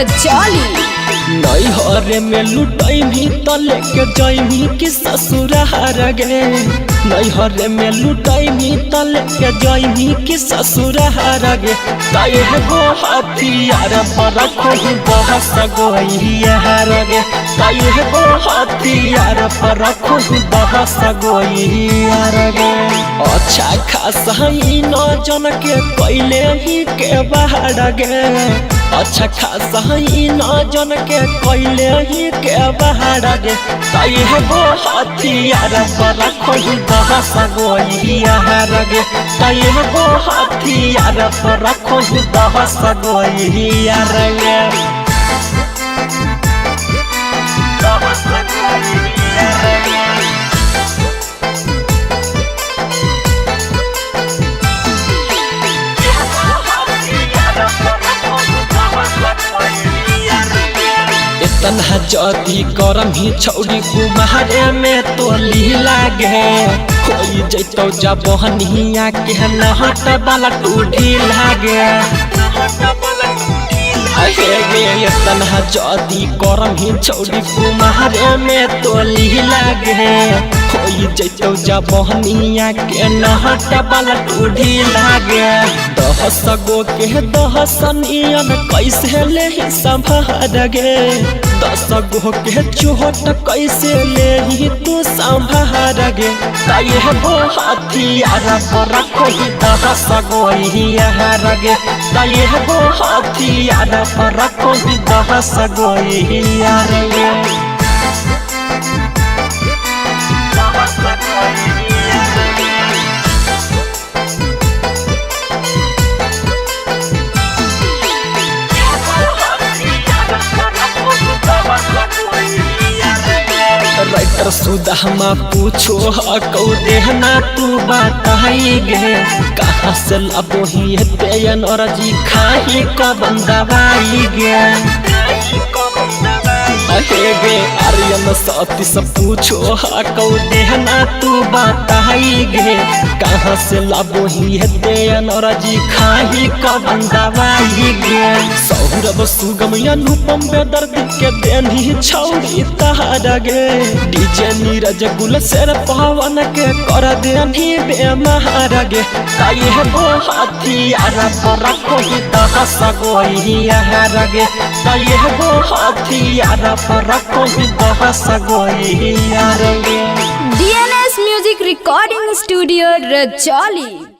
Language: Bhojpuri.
रजौली। नैहर में लुटैमी त लेके जैमी कि ससुरार गे। नैहर में लुटैमी त लेके जैमी कि ससुरार गे। तय गो हथियार पर रखो बहस गोइयार गे। तय गो हथियार पर रखो बहस गोइयार गे। अच्छा खासा ही न जन के कैले ही के बाहर गे। अच्छा खासा ही न जन के कैले ही के बाहर गे। तय गो हथियार पर रखो बहस गोइयार गे। तय गो हथियार पर रखो बहस गोइयार गे। तन्हा जदी करम ही छौड़ी कुमारे में तो ली लागे। कोई जैतो जबहनिया के नहट वाला टूढ़ी लागे। तन्हा जदी करम ही छौड़ी कुमारे में तो ली लागे। कोई जैतो जबहनिया के नहट वाला टूढ़ी लागे। दहस गो के दहसनियन कैसे ले संभार गे। 10 गो के चोट कैसे ले तू संभार गे। तय गो हथियार पर रखो 10 गोइयार गे। तय गो हथियार पर रखो 10 गोइयार गे। राइटर सुदामा पूछो हकौ देहना तू बताई गे। कहाँ से लाबो ही तेयन और जी खाही कबन दवाई गे। अहे गे आर्यन सती से पूछो हकौ देहना तू बताई गे। कहाँ से लाबो ही तेयन और जी खाही कबन दवाई गे। सौरभ सुगम अनुपम बेदर्दी के देनी छौड़ी तहार गे। डीजे नीरज गुलशेर पवन के कर देनी बेमार गे। तय गो हथियार पर रखो 10 गोइयार गे। तय गो हथियार पर रखो 10 गोइयार गे। DNS music recording studio Rajauli.